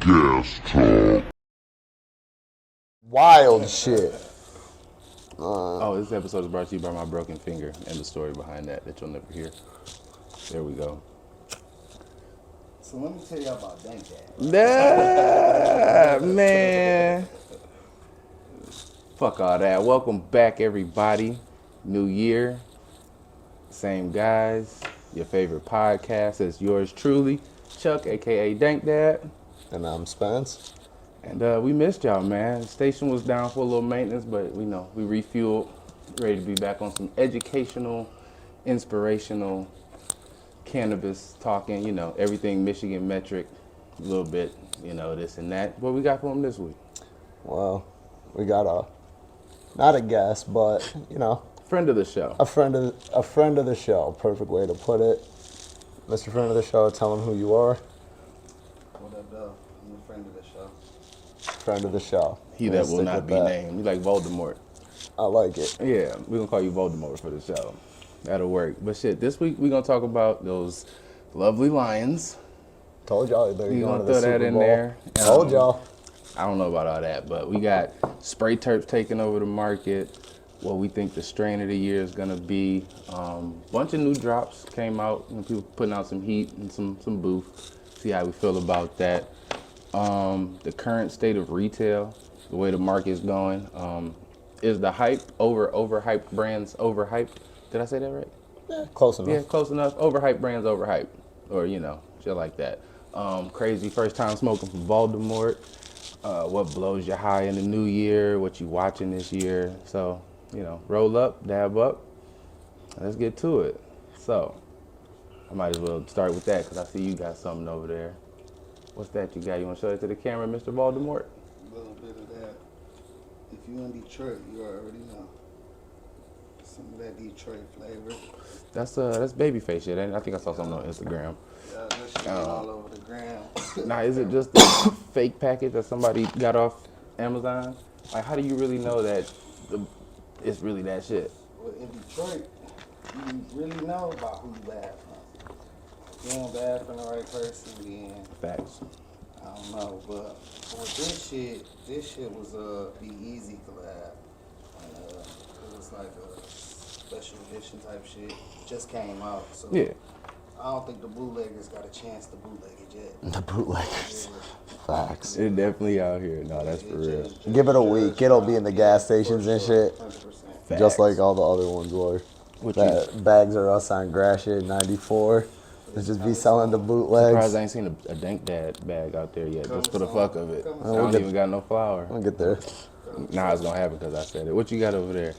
GasTalk. Wild shit. This episode is brought to you by my broken finger and the story behind that you'll never hear. There we go. So let me tell you about that. Man. Fuck all that. Welcome back, everybody. New year. Same guys. Your favorite podcast is yours truly, Chuck, a.k.a. Dank Dad. And I'm Spence. And we missed y'all, man. The station was down for a little maintenance, but we refueled, ready to be back on some educational, inspirational, cannabis talking, everything Michigan Metrc, a little bit, this and that. What we got for them this week? Well, we got not a guest, but, Friend of the show. a friend of the show. Perfect way to put it. Mr. Friend of the show, tell him who you are. What up, though? I'm a friend of the show. Friend of the show. He that will not be named. You like Voldemort. I like it. Yeah, we're going to call you Voldemort for the show. That'll work. But shit, this week we're going to talk about those lovely lions. Told y'all they're We're going going to to the throw Super that in Bowl. there. Told y'all. I don't know about all that, but we got spray terps taking over the market. What we think the strain of the year is gonna be. Bunch of new drops came out, and people putting out some heat and some boof. See how we feel about that. The current state of retail, the way the market is going. Is the hype overhyped brands overhyped? Did I say that right? Yeah, close enough. Yeah, close enough. Overhyped brands overhyped, or shit like that. Crazy first time smoking from Voldemort. What blows your high in the new year? What you watching this year? So, roll up, dab up. Let's get to it. So, I might as well start with that because I see you got something over there. What's that you got? You want to show it to the camera, Mr. Voldemort? A little bit of that. If you in Detroit, you already know. Some of that Detroit flavor. That's babyface shit. I think I saw something on Instagram. Yeah, that shit all over the gram. Now, is it just a fake package that somebody got off Amazon? Like, how do you really know that it's really that shit? Well, in Detroit, you really know about who you bad from. If you don't bad from the right person, then Facts. I don't know. But with this shit was a Be Easy collab. And, it was like a special edition type shit. Just came out, so Yeah. I don't think the bootleggers got a chance to bootleg it yet. The bootleggers. Facts. It's definitely out here. No, that's for real. Give it a week. It'll be in the gas stations and shit. 100%. Just like all the other ones were. Bags Are Us on Gratiot 94. Let's just be selling the bootlegs. Surprised I ain't seen a Dank Dad bag out there yet, just for the fuck of it. I don't even got no flour. I'll get there. Nah, it's gonna happen because I said it. What you got over there?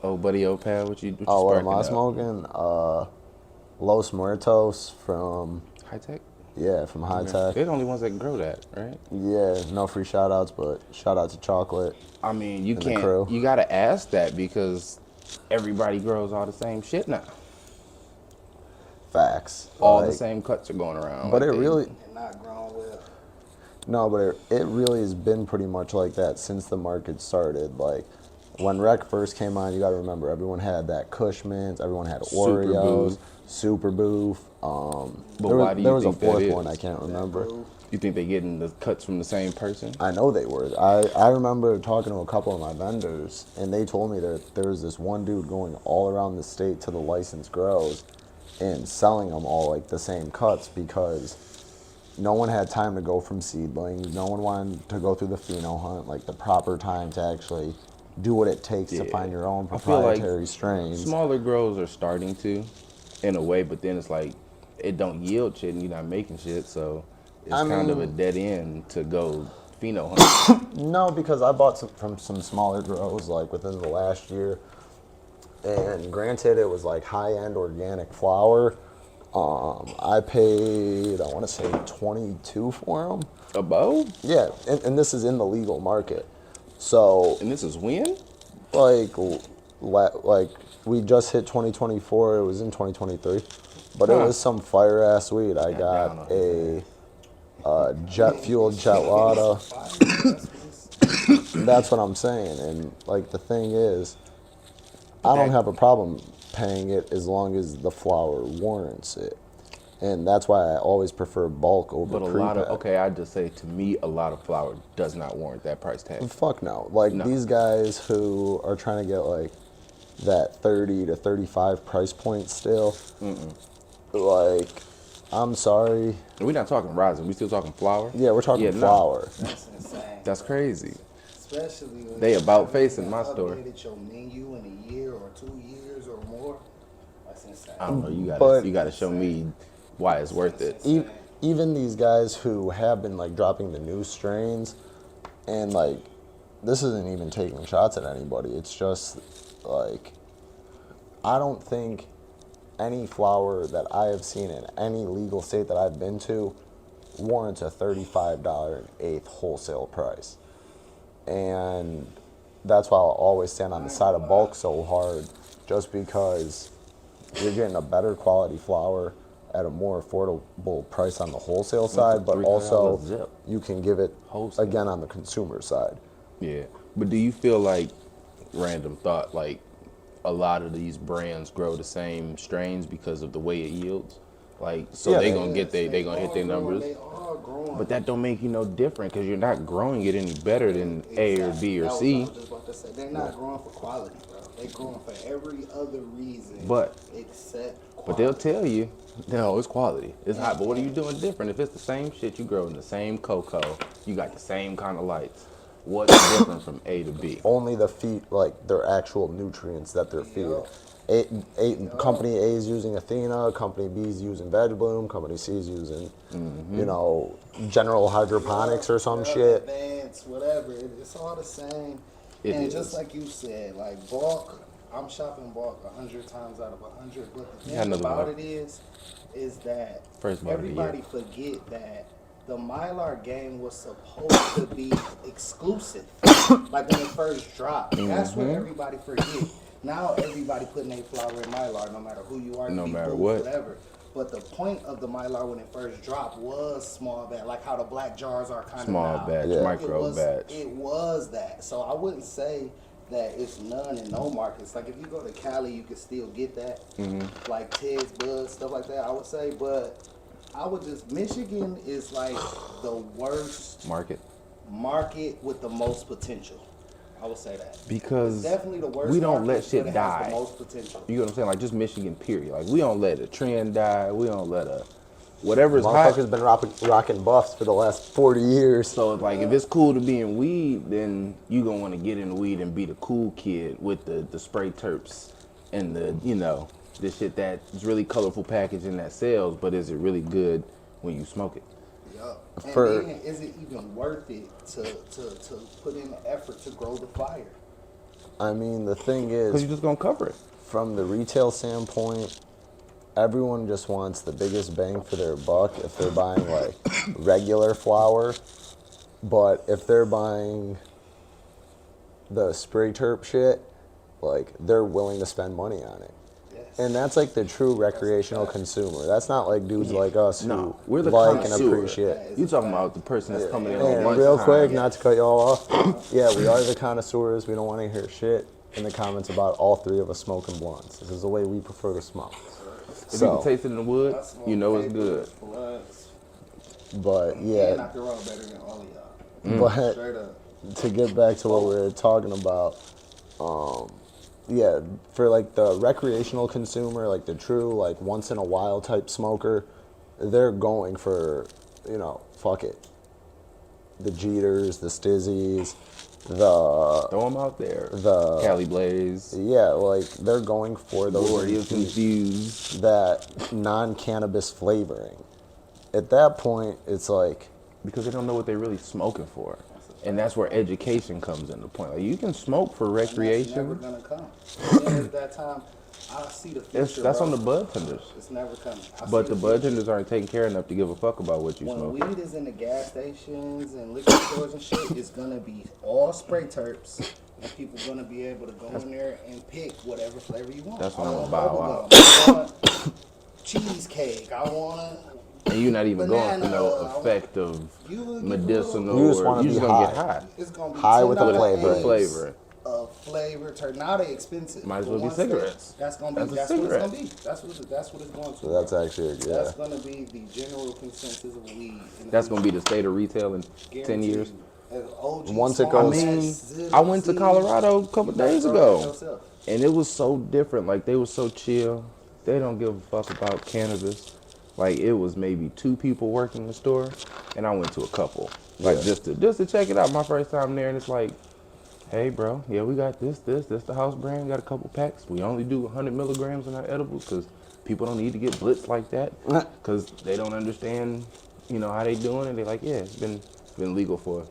Oh, buddy, old pal, what you What sparking am I up? smoking? Los Muertos from, High Tech? from High Okay. Tech. They're the only ones that can grow that, right? Yeah, no free shout outs, but shout out to Chocolate. I mean, you the can't, crew. you gotta ask that because everybody grows all the same shit now. Facts. All Like, the same cuts are going around. But like it they- really, And not grown well. no, but it really has been pretty much like that since the market started. Like, when Rec first came on, you gotta remember, everyone had that Cushman's, everyone had Super Oreos, Boof. Super Boof. But There why was, do you there was a think that fourth is? one, I can't remember. You think they getting the cuts from the same person? I know they were. I remember talking to a couple of my vendors, and they told me that there was this one dude going all around the state to the licensed grows and selling them all like the same cuts because no one had time to go from seedlings. No one wanted to go through the pheno hunt, like the proper time to actually do what it takes to Yeah. find your own I feel like proprietary strains. Smaller grows are starting to, in a way, but then it's like it don't yield shit and you're not making shit, so it's kind of a dead end to go pheno hunt. No, because I bought from some smaller grows like within the last year, and granted it was like high-end organic flower. I paid, I want to say 22 for them. Above? Yeah, and this is in the legal market. So And this is when? like we just hit 2024. It was in 2023, but it was some fire ass weed. I got a jet fueled gelonada. That's what I'm saying. And like the thing is, I don't have a problem paying it as long as the flower warrants it. And that's why I always prefer bulk over But a pre-pack. lot of, okay, I just say to me, a lot of flour does not warrant that price tag. Fuck no. Like No. these guys who are trying to get like that 30 to 35 price point still. Like, I'm sorry. We're not talking rosin, we still talking flour? Yeah, we're talking Yeah, no. flour. That's insane. That's crazy. Especially when They you about haven't face in even my store. updated your menu in a year or 2 years or more. That's insane. I don't know, But- you gotta show me why it's worth it. Even these guys who have been like dropping the new strains, and like, this isn't even taking shots at anybody. It's just like, I don't think any flour that I have seen in any legal state that I've been to warrants a $35.08 wholesale price. And that's why I'll always stand on the side of bulk so hard, just because you're getting a better quality flour at a more affordable price on the wholesale side, but $300 also zip. you can give it Wholesale. again on the consumer side. Yeah, but do you feel like, random thought, like a lot of these brands grow the same strains because of the way it yields? Like, so Yeah, they they- gonna get they gonna hit their numbers. They are growing. But that don't make you no different because you're not growing it any better than A or B or That was C. what I was just about to say. They're not growing for quality, bro. They're growing for every other reason But- except quality. But they'll tell you, no, it's quality. It's hot. But what are you doing different? If it's the same shit, you grow in the same cocoa, you got the same kind of lights. What's different from A to B? Only the feed, like their actual nutrients that they're feeding. Company A is using Athena, Company B is using Veg Bloom, Company C is using, you know, General Hydroponics or some shit. Advanced, whatever. It's all the same. It and is. just like you said, like bulk, I'm shopping bulk 100 times out of 100. But the Yeah, thing another about one. it is that First bar of the year. everybody forget that the Mylar game was supposed to be exclusive, like when it first dropped. That's what everybody forget. Now everybody putting their flour in Mylar, no matter who you are, No be matter Boof, what. whatever. But the point of the Mylar when it first dropped was small batch, like how the black jars are kind of Small now. batch, Yeah. micro batch. It was that. So I wouldn't say that it's none in no markets. Like if you go to Cali, you can still get that, like Ted's Bud, stuff like that. I would say, but I would just Michigan is like the worst Market. market with the most potential. I would say that. Because It's definitely the worst. we don't market, let shit but it has die. the most potential. You know what I'm saying? Like just Michigan, period. Like we don't let a trend die. We don't let a whatever's hot. Motherfuckers been rocking buffs for the last 40 years. So it's like if it's cool to be in weed, then you gonna want to get in weed and be the cool kid with the spray terps and the the shit that's really colorful packaging that sells, but is it really good when you smoke it? Yup. And For- then, is it even worth it to put in the effort to grow the fire? I mean, the thing Because is, you're just gonna cover it. from the retail standpoint, everyone just wants the biggest bang for their buck if they're buying like regular flour. But if they're buying the spray terp shit, like they're willing to spend money on it. Yes. And that's like the true recreational consumer. That's not like dudes like us who No, we're the like and connoisseur. appreciate. You talking about the person that's coming in on And lunchtime. real quick, not to cut y'all off, yeah, we are the connoisseurs. We don't want to hear shit in the comments about all three of us smoking blunts. This is the way we prefer to smoke. If you can taste it in the wood, I smoke you know it's papers, good. blunts, But and yeah, I can roll better than all of y'all. but Straight up. to get back to what we were talking about, yeah, for like the recreational consumer, like the true like once in a while type smoker, they're going for, fuck it. The Jeters, the Stizzies, the Throw them out there. The- Cali Blaze. yeah, like they're going for those Glorious Infused. that non-cannabis flavoring. At that point, it's like, Because they don't know what they're really smoking for. And that's where education comes into point. Like you can smoke for That's never recreation. gonna come. There's that time. I see the future. That's bro. on the bud tenders. It's never coming. I But see the bud tenders aren't taking care enough to give a fuck about what you When smoke. weed is in the gas stations and liquor stores and shit, it's gonna be all spray terps, and people gonna be able to go in there and pick whatever flavor you want. That's what I I'm want gonna buy bubble out. gum, I want cheesecake. I want And you're not even going for banana, no I want- effect of you. medicinal You just or wanna you be just gonna high. get high. It's gonna be High with the $10 flavor. The A's, flavor. of flavor. Now they expensive. Might as But well be once they- cigarettes. That's gonna be. That's a That's what it's cigarette. gonna be. That's what it's going to. So that's bro. actually That's gonna be the general consensus of weed. in the That's gonna be future. the state of retail in 10 Guaranteed. years. As OG Once it small goes- I batch, mean, zip I went to seeds, Colorado a couple you gotta days grow that ago, yourself. and it was so different. Like, they were so chill. They don't give a fuck about cannabis. Like, it was maybe 2 people working the store, and I went to a couple. Like, Yeah. just to check it out. My first time there, and it's like, hey, bro, yeah, we got this, the house brand. We got a couple packs. We only do 100 milligrams in our edibles because people don't need to get blitzed like that because they don't understand, how they doing it. They're like, yeah, it's been legal for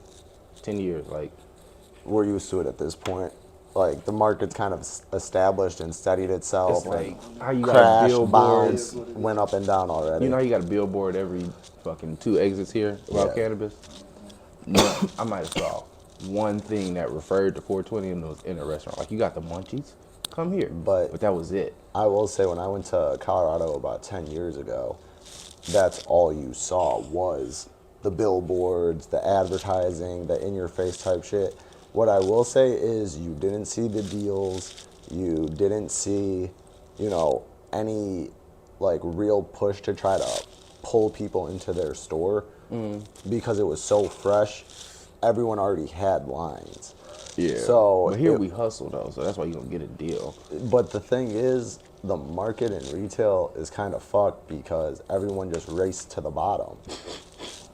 10 years. Like, We're used to it at this point. Like the market's kind of established and steadied itself. it's like how you got a Crashed, billboard. bounced, went up and down already. You know how you got a billboard every fucking 2 exits here about Yeah. cannabis? No, I might have saw one thing that referred to 420 and it was in a restaurant. Like, you got the munchies, come here. But- that was it. I will say when I went to Colorado about 10 years ago, that's all you saw was the billboards, the advertising, the in-your-face type shit. What I will say is you didn't see the deals, you didn't see, any like real push to try to pull people into their store because it was so fresh. Everyone already had lines. Yeah. So but here it- we hustle though, so that's why you're gonna get a deal. But the thing is, the market in retail is kind of fucked because everyone just raced to the bottom.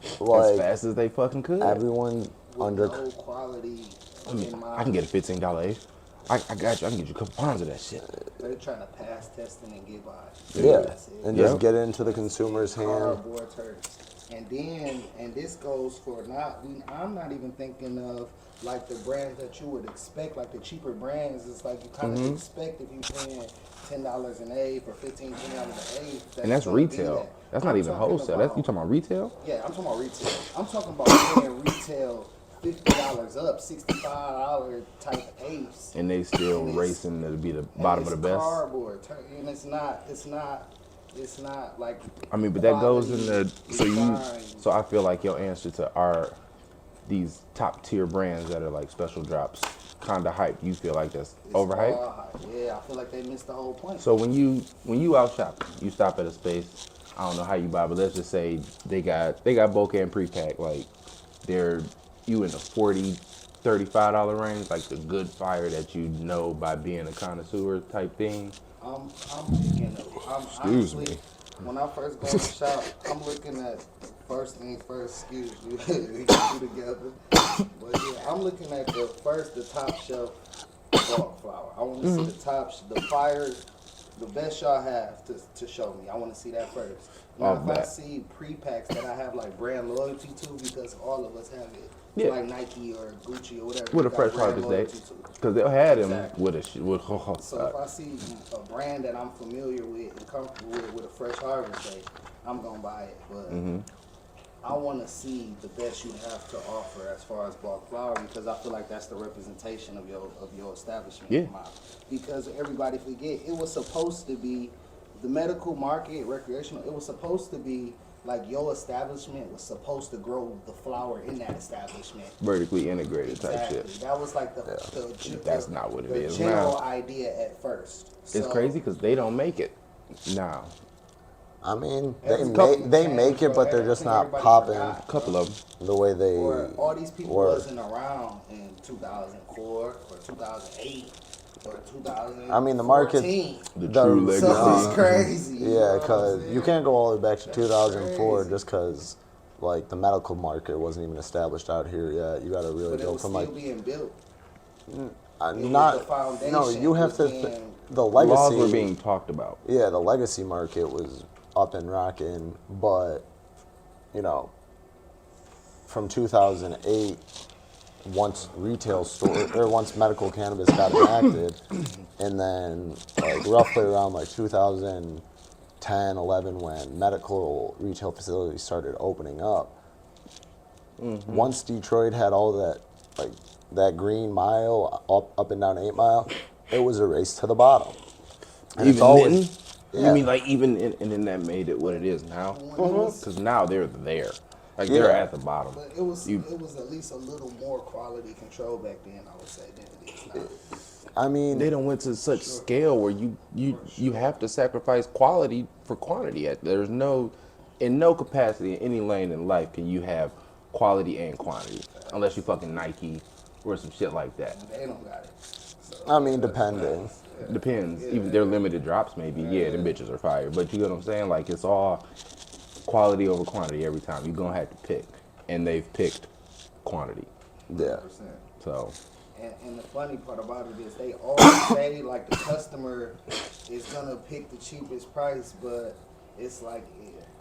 As fast as they fucking could. Everyone With no quality in mind. I can get a $15 eighth. I got you. I can get you a couple pounds of that shit. They're trying to pass testing and get by. Yeah, That's it. and Yeah. just get it into the consumer's hand. Cardboard Terps. And this goes for I'm not even thinking of like the brands that you would expect, like the cheaper brands. It's like you kind of expect if you're paying $10 an eighth or $15, $20 an eighth. And that's it's gonna be retail. that. That's not I'm even talking wholesale. about- You talking about retail? Yeah, I'm talking about retail. I'm talking about paying retail $50 up, $65 type eighths. And they still And it's- racing to be the bottom of the best. Cardboard, and it's not like. I mean, but that goes in the quality, so I feel like your answer to these top tier brands that are like special drops kind of hyped. You feel like that's it's overhyped? all hype. Yeah, I feel like they missed the whole point. So when you out shopping, you stop at a space. I don't know how you buy, but let's just say they got bokeh and pre-pack. Like you in the $40, $35 range, like the good fire that you know by being a connoisseur type thing. I'm picking up. Excuse honestly, me. When I first go to shop, I'm looking at first things first. Excuse you, we can do together. But yeah, I'm looking at the top shelf bulk flour. I want to see the fire, the best y'all have to show me. I want to see that first. Now, Off if I that. see pre-packs that I have like brand loyalty to, because all of us have it, Yeah. like Nike or Gucci or whatever. With we a got fresh brand harvest loyalty date, to. because they'll have them Exactly. with a So if I see a brand that I'm familiar with and comfortable with a fresh harvest date, I'm gonna buy it. But I want to see the best you have to offer as far as bulk flour, because I feel like that's the representation of your establishment. Yeah. Because everybody forget, it was supposed to be the medical market, recreational. It was supposed to be like your establishment was supposed to grow the flour in that establishment. vertically integrated type Exactly. shit. That was like That's not what it the is general now. idea at first. It's So, crazy because they don't make it now. I mean, Every they couple make it, changed, but bro. they're just Everything not everybody popping forgot. A couple of them. the way they Or all these people were. wasn't around in 2004 or 2008 or 2014. I mean, the market, The true legacy. So it's crazy. you know yeah, what I'm because you saying? can't go all the way back to 2004 crazy. just because like the medical market wasn't even established out here yet. You got to really But it go was from still like being built. was not the foundation no. You have to was being- the legacy. Laws were being talked about. Yeah, the legacy market was up and rocking, but from 2008, once once medical cannabis got enacted, and then like roughly around like 2010, 11, when medical retail facilities started opening up, once Detroit had all that green mile up and down 8 Mile, it was a race to the bottom. And it's Even always- then? You mean like even and then that made it what it is now? When it was- Because now they're there. Like Yeah. they're at the bottom. But it was at least a little more quality control back then, I would say, than it is now. I mean, They done went to such scale where you have to sacrifice quality for quantity. There's no capacity in any lane in life can you have quality and quantity unless you fucking Nike or some shit like that. They don't got it. So, I mean, depending. Depends. Even their limited drops maybe. Yeah, them bitches are fire. But you know what I'm saying? Like it's all quality over quantity every time. You're gonna have to pick, and they've picked quantity. Yeah. 100%. So. And the funny part about it is they always say like the customer is gonna pick the cheapest price, but it's like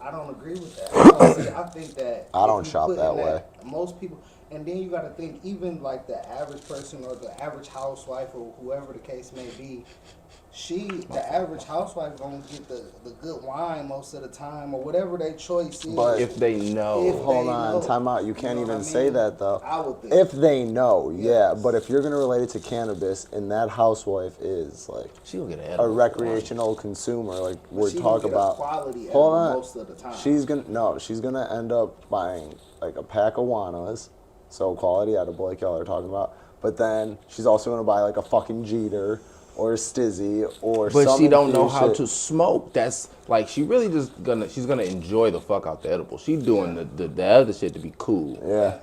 I don't agree with that. I think that I don't if you shop put that in way. Most people, and then you got to think even like the average person or the average housewife or whoever the case may be. The average housewife gonna get the good wine most of the time or whatever their choice is. But If they know. Hold on, time out. You can't know even what I say mean? that though. I would think. If they know, yeah. Yes. But if you're gonna relate it to cannabis, and that housewife is like She'll get a recreational consumer, like we're she talking gonna get a about. quality Hold edible on. most of the time. She's gonna end up buying like a pack of Juanas, so quality edible, like y'all are talking about. But then she's also gonna buy like a fucking Jeter or a Stizzy or But some she don't know infused how shit. to smoke. That's like she really she's gonna enjoy the fuck out the edible. She's doing the other shit to be cool. Yeah.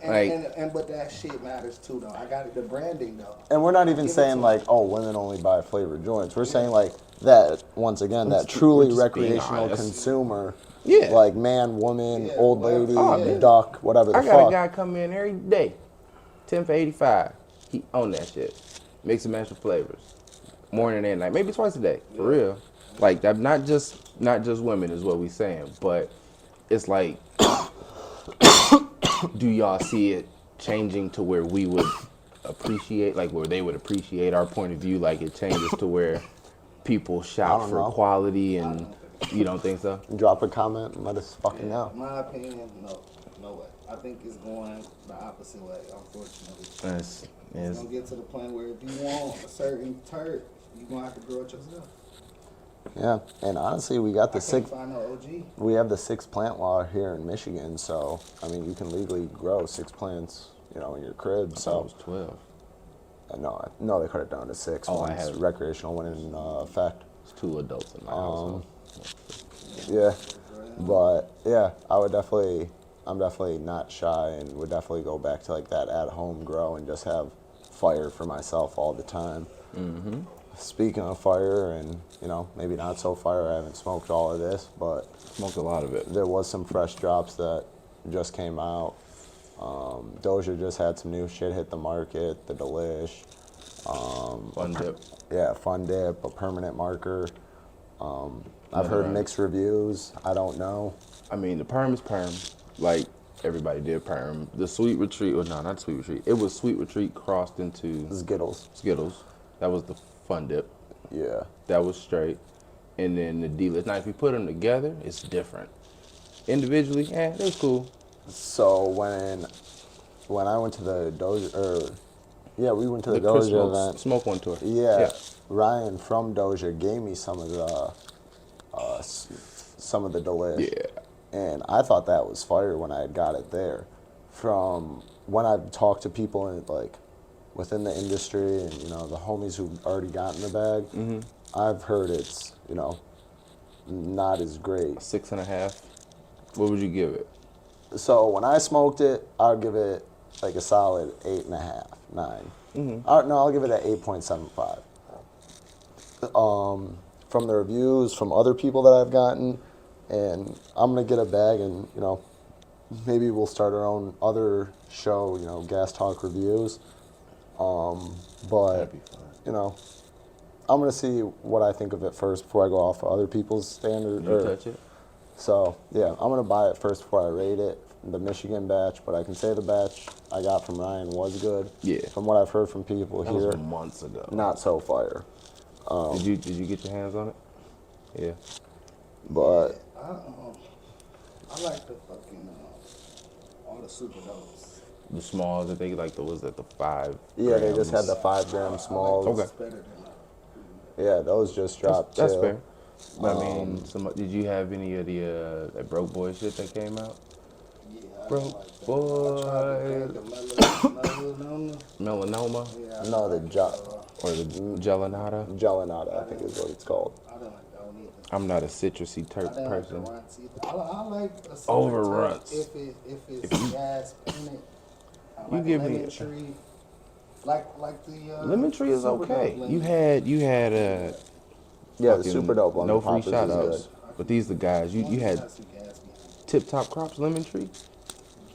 But that shit matters too, though. I got it. The branding, though. And we're not even Give it saying to like, oh, women only buy flavored joints. We're saying like that once again, that truly we're just being recreational honest. consumer. Yeah. Like man, woman, Yeah, old whatever. lady, Oh, yeah. duck, whatever the I got fuck. a guy come in every day, 10 for 85. He own that shit. Mix and match with flavors, morning and night, maybe twice a day, for real. Like that, not just women is what we saying, but it's like, do y'all see it changing to where we would appreciate, like where they would appreciate our point of view? Like it changes to where people I shop don't for know. quality, and you don't think so? Drop a comment and let us fucking know. In my opinion, no way. I think it's going the opposite way, unfortunately. It's It's gonna get to the point where if you want a certain terp, you're gonna have to grow it yourself. Yeah, and honestly, we got the I can't six. find no OG. We have the 6 plant law here in Michigan, so I mean, you can legally grow 6 plants, in your crib. So it So was 12. no, they cut it down to 6. Oh, I once have- recreational went in effect. It's 2 adults in my household. Yeah, but yeah, I'm definitely not shy and would definitely go back to like that at home grow and just have fire for myself all the time. Mm-hmm. Speaking of fire and, maybe not so fire, I haven't smoked all of this, but Smoked a lot of it. there was some fresh drops that just came out. Doja just had some new shit hit the market, the D-Lish. Fun dip. Yeah, Fun Dip, a permanent marker. I've Never heard heard. mixed reviews. I don't know. I mean, the perm is perm. Like, everybody did perm. The Sweet Retreat, or no, not Sweet Retreat. It was Sweet Retreat crossed into Skittles. Skittles. That was the Fun Dip. Yeah. That was straight. And then the D-Lish. Now, if you put them together, it's different. Individually, they're cool. So when I went to the Doja, we went to the Chris Doja event. Smoke One tour. Yeah, Ryan from Doja gave me some of the D-Lish. Yeah. And I thought that was fire when I had got it there. From when I've talked to people in within the industry and the homies who've already gotten the bag, I've heard it's not as great. 6.5. What would you give it? So when I smoked it, I'd give it like a solid 8.5, 9. I'll give it an 8.75. From the reviews from other people that I've gotten, and I'm gonna get a bag, and maybe we'll start our own other show, Gas Talk Reviews. But That'd be fun. I'm gonna see what I think of it first before I go off of other people's standard. You touch it? So yeah, I'm gonna buy it first before I rate it. The Michigan batch, but I can say the batch I got from Ryan was good. Yeah. From what I've heard from people That here, was months ago. not so fire. Did you get your hands on it? Yeah. But I like the fucking all the super dopes. The smalls, I think, was at the 5 yeah, they just had grams. the 5 gram smalls. Okay. It's better than Yeah, those just dropped That's too. fair. I mean, did you have any of the that Broke Boy shit that came out? Yeah, broke I tried boys. the melanoma. Melanoma Yeah, No, the or the gelonada. gelonada, I think is what it's called. I don't like that one either. I'm not a citrusy I terp didn't like the person. runts either. I like a citrus Overruns. if it's gas in it. You Like give lemon me- tree. Like the Lemon tree is super okay. dope You lemon. had Yeah, the fucking super dope lemon no free poppers shout is outs. good. But these the guys. You had Has some gas behind it. Tip Top Crops lemon tree.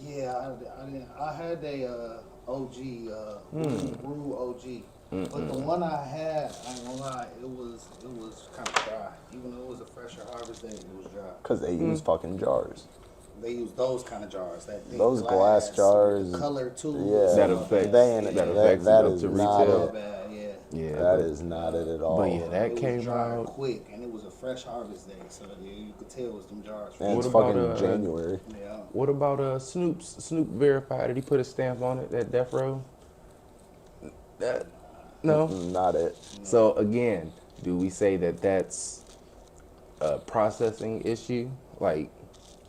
Yeah, I didn't. I had a OG, brew OG. But the one I had, I ain't gonna lie, it was kind of dry. Even though it was a fresher harvest day, it was dry. Because they use fucking jars. They use those kind of jars, that thick Those glass with jars, the color too. yeah. That affects- They ain't, that affects that it up is to not retail. it. Bad, yeah. Yeah, That is not it at all. But yeah, that It was came dry out. quick, and it was a fresh harvest day, so you could tell it was them jars. And it's What fucking about, January. Yeah. What about Snoop verified? Did he put a stamp on it? That Death Row? That no. Not it. So again, do we say that that's a processing issue? Like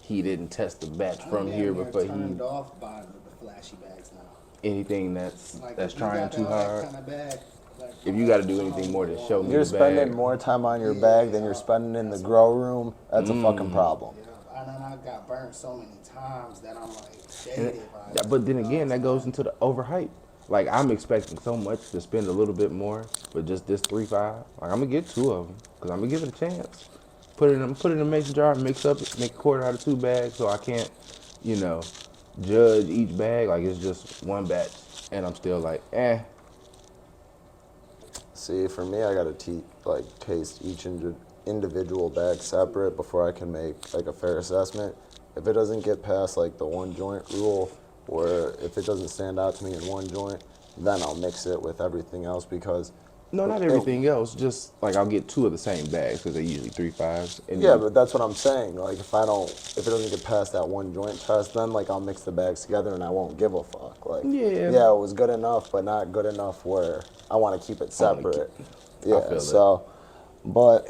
he didn't test the batch from here before he turned off by the flashy bags now. anything that's Like, that's if you trying got too that hard. kind of bag, like, If you got to do anything more to show me You're the spending bag, more time on your bag than you're spending in the grow room. That's a fucking problem. Yeah, and then I got burnt so many times that I'm like jaded. Yeah, but then again, that goes into the overhype. Like I'm expecting so much to spend a little bit more, but just this 3.5, like I'm gonna get 2 of them because I'm gonna give it a chance. Put it in a mason jar, mix up, make a quarter out of 2 bags, so I can't, judge each bag like it's just one batch, and I'm still like, eh. See, for me, I gotta taste each individual bag separate before I can make like a fair assessment. If it doesn't get past like the 1 joint rule, or if it doesn't stand out to me in 1 joint, then I'll mix it with everything else because. No, not everything else. Just like I'll get 2 of the same bags because they're usually 3.5s. And Yeah, but that's what I'm saying. Like if it doesn't get past that 1 joint test, then like I'll mix the bags together and I won't give a fuck. Like Yeah. yeah, it was good enough, but not good enough where I want to keep it separate. Yeah, feel it. so, but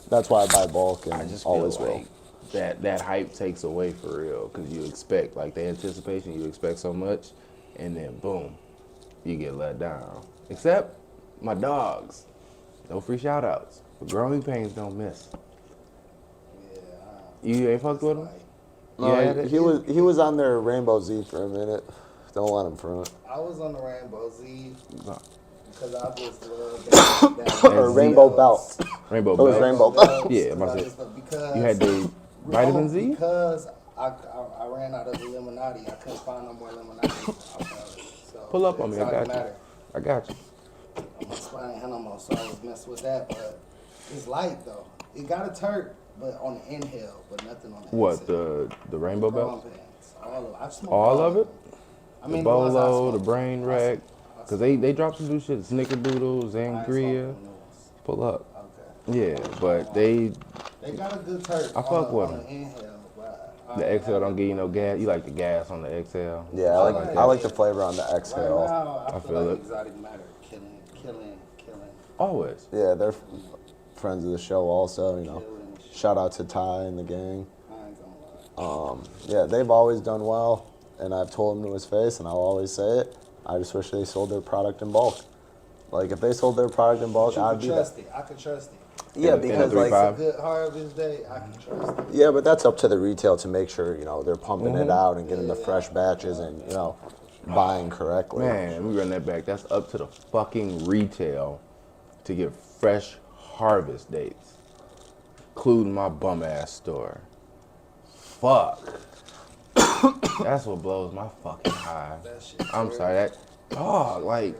that's why I buy bulk and I just feel always will. like that hype takes away for real because you expect like the anticipation, you expect so much, and then boom, you get let down. Except my dogs, no free shout outs, but growing pains don't miss. Yeah. You ain't fucked with them? No, he was on their Rainbow Z for a minute. Don't let him front. I was on the Rainbow Z No. because I just love that Or Rainbow Belt. Rainbow It was Belt. Rainbow Belt. Yeah, because You had the vitamin Z? Because I ran out of the Lemonade. I couldn't find no more Lemonade. So Pull up on me, I exotic got you. matter. I got you. My spine ain't had no more, so I was messing with that. But it's light though. It got a turk, but on the inhale, but nothing on the What, exhale. the Rainbow Growing Belt? pains. All of it. I smoked All of it? I The mean, the ones I Bolo, the smoked. Brain Wreck. Because they dropped some new shit. Snickerdoodle, Zangria. Pull up. Okay. Yeah, but they They got a good turk. I fuck with on them. the inhale, but The XL don't give you no gas. You like the gas on the XL. Yeah, I like the flavor on the right exhale. now, I I feel feel like it. exotic matter killing. Always. Yeah, they're friends of the show also. Killing shit. Shout out to Ty and the gang. I ain't gonna lie. Yeah, they've always done well, and I've told him to his face, and I'll always say it. I just wish they sold their product in bulk. Like if they sold their product in bulk, You I'd can be trust it. I can trust it. Yeah, In the because It's like 3.5. a good harvest day. I can trust it. yeah, but that's up to the retail to make sure they're pumping Mm-hmm. it out and getting the fresh batches and buying correctly. Man, we run that back. That's up to the fucking retail to get fresh harvest dates, including my bum ass store. Fuck. That's what blows my fucking high. That shit I'm sorry, that dog, like,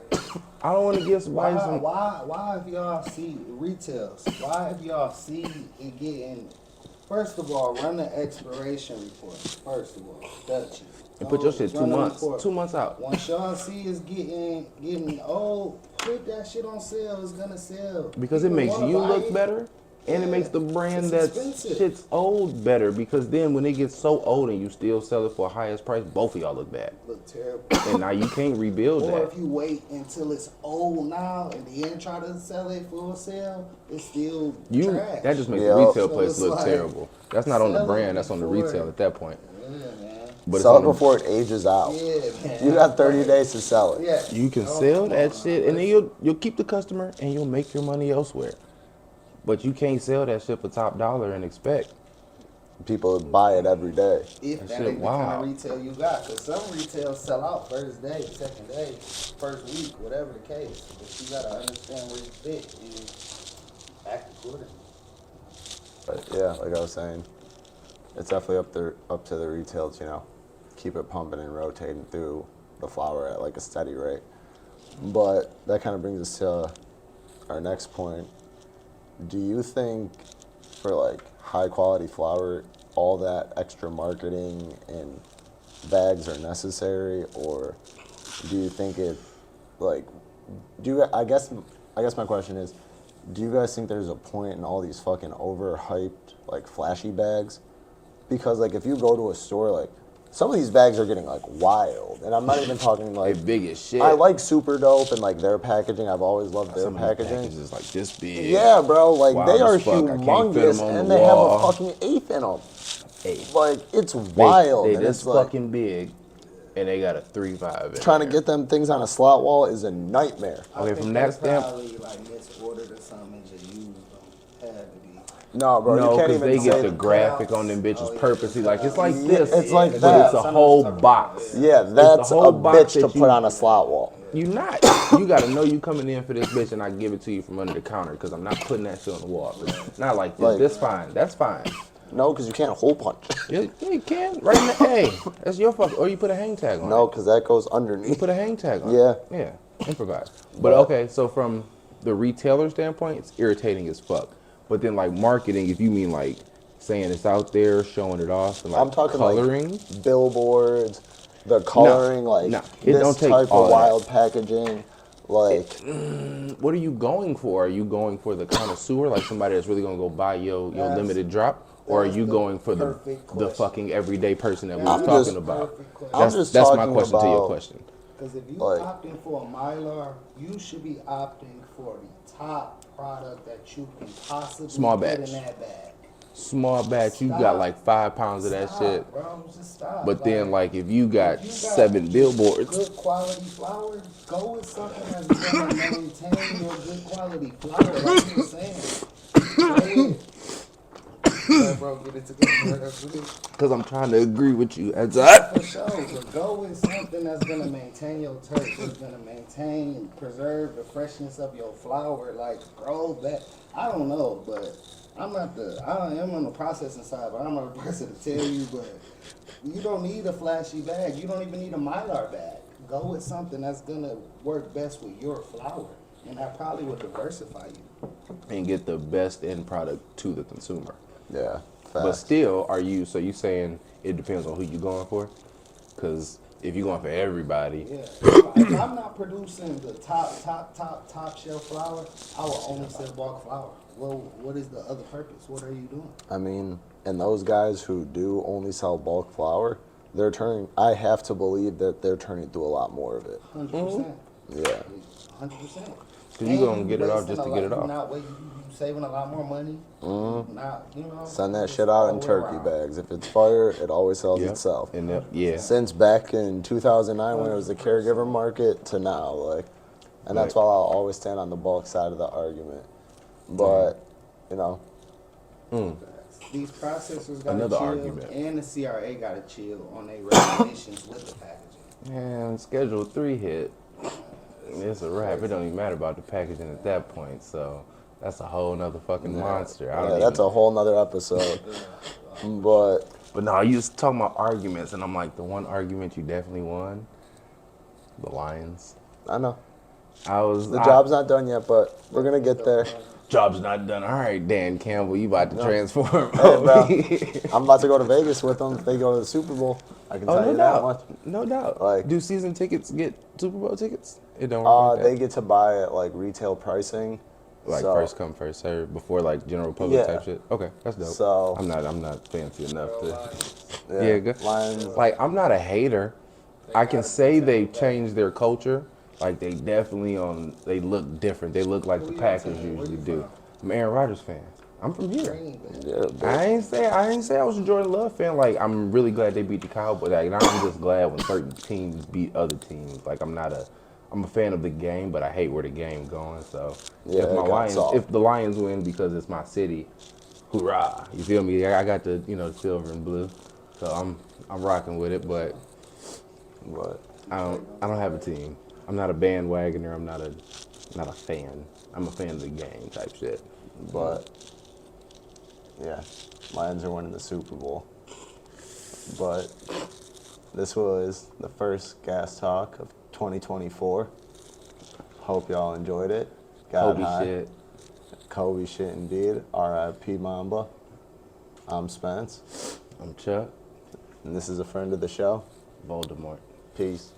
I don't want to give somebody some. Why if y'all see retails? Why if y'all see it getting? First of all, run the expiration report. First of all, Dutch. And put your shit 2 Run the months. report. 2 months out. Once y'all see it's getting old, put that shit on sale. It's gonna sell. Because it People makes wanna you buy look it. better, and it Yeah. makes the brand It's that expensive. shit's old better. Because then when it gets so old and you still sell it for a highest price, both of y'all look bad. Look terrible. And now you can't rebuild Or that. if you wait until it's old now and then try to sell it full sale, it's still trash. That just makes Yeah. the retail So place it's look like, terrible. That's not on the sell it brand, that's on the before- retail at that point. Yeah, man. But Sell it it's on before it ages out. Yeah, man. You got 30 days to sell it. Yeah. you can Oh, sell come that on, shit, and then you'll keep the customer, and you'll make your money elsewhere. But you can't sell that shit for top dollar and expect. People buy it every day. If That that shit ain't the kind wild. of retail you got, because some retail sell out first day, second day, first week, whatever the case. But you gotta understand where you fit and act accordingly. But yeah, like I was saying, it's definitely up to the retail to, keep it pumping and rotating through the flower at like a steady rate. But that kind of brings us to our next point. Do you think for like high quality flower, all that extra marketing and bags are necessary, or do you think it like I guess my question is, do you guys think there's a point in all these fucking overhyped like flashy bags? Because like if you go to a store, like some of these bags are getting like wild, and I'm not even talking They like big as shit. I like Super Dope and like their packaging. I've always loved their Some of these packaging. packages like this big. Yeah, bro, like Wild they are as fuck. I can't fit 'em humongous, on the and they have a wall. fucking eighth in them. Eighth. Like it's wild, They and this it's like fucking big, and they got a 3.5 in trying to there. get them things on a slot wall is a nightmare. I Okay, think from they that stamp- probably like misordered or something and just used them. Had to be. No, bro, No, you can't because even they say get the graphic on them bitches Oh, yeah, purposely. Like it's cutouts. like Yeah, this. it's like but that. it's a I know whole what you're talking box. about, Yeah, that's whole a box bitch to that put you- on a slot wall. You not. You gotta know you coming in for this bitch, and I give it to you from under the counter because I'm not putting that shit on the wall. It's not like this. Like- This fine. That's fine. No, because you can't hole punch. Yeah, you can. Right in the A. That's your fuck. Or you put a hang tag on No, it. because that goes You underneath. put a hang tag on Yeah. it. Yeah. Improvise. But okay, so from the retailer standpoint, it's irritating as fuck. But then like marketing, if you mean like saying it's out there, showing it off, and like I'm talking coloring. like billboards, the coloring, like no, it this don't take type all of that. wild packaging, like What are you going for? Are you going for the connoisseur, like somebody that's really gonna go buy your That's- limited drop? Or are that's you the going for the perfect the question. fucking everyday person that we That's was I'm talking just- about? perfect question. I'm just That's my talking question to your about- question. Because if you Like- opting for a Mylar, you should be opting for the top product that you can possibly Small put batch. in that bag. Small batch, you got Stop. like 5 pounds of that Stop, shit. bro. Just stop. But then like if you got if you 7 billboards, good quality flour, go with something that's gonna maintain your good quality flour, like you were saying. Go with, bro, get it together. because I'm trying to agree with you. That's that. For sure, but go with something that's gonna maintain your terps, that's gonna maintain and preserve the freshness of your flour. Like, grow that. I don't know, but I am on the processing side, but I'm not the person to tell you. But you don't need a flashy bag. You don't even need a Mylar bag. Go with something that's gonna work best with your flour, and that probably will diversify you. And get the best end product to the consumer. yeah, But facts. still, so you saying it depends on who you going for? Because if you're going for everybody, Yeah. If I'm not producing the top shelf flour, I will only sell bulk flour. Well, what is the other purpose? What are you doing? I mean, and those guys who do only sell bulk flour, I have to believe that they're turning through a lot more of it. 100%. Yeah. 100%. So you gonna get it off just to get it off. You saving a lot more money. Not, Send that it's shit out in all turkey around. bags. If it's fire, it always sells yeah, itself. and yeah, Since back in 2009 when it was the caregiver market to now, like, and that's Right. why I'll always stand on the bulk side of the argument. But, These processors got to Another chill, argument. and the CRA got to chill on their regulations with the packaging. man, Schedule 3 hit. It's a wrap. It don't even matter about the packaging at that point. So that's a whole nother fucking monster. I don't yeah, that's even- a whole nother episode. But no, you was talking about arguments, and I'm like, the one argument you definitely won, the Lions. I know. The Job's not done yet, but we're going to get there. Job's not done. All right, Dan Campbell, you about to transform. Hey, bro, I'm about to go to Vegas with them if they go to the Super Bowl. I can Oh, tell no you that doubt. much. No doubt. Like- do season tickets get Super Bowl tickets? It don't work like They that. get to buy at like retail pricing. Like so, first come, first serve before like general public Yeah. type shit. Okay, that's dope. So- I'm not fancy enough to. Yeah, Yeah, good. Lions. Like I'm not a hater. I can say they've changed their culture. Like they look different. They look like the Packers usually do. I'm an Aaron Rodgers fan. I'm from here. Green, man. Yeah, but I ain't say I was a Jordan Love fan. Like, I'm really glad they beat the Cowboys. Like, now I'm just glad when certain teams beat other teams. Like, I'm a fan of the game, but I hate where the game going. So Yeah, it got soft. if the Lions win because it's my city, hoorah! You feel me? I got the silver and blue, so I'm rocking with it. But I don't have a team. I'm not a bandwagoner. I'm not a fan. I'm a fan of the game type shit. but yeah, Lions are winning the Super Bowl. But this was the first Gas Talk of 2024. Hope y'all enjoyed it. Got Kobe high. shit. Kobe shit indeed. R.I.P. Mamba. I'm Spence, I'm Chuck. and this is a friend of the show. Voldemort. Peace.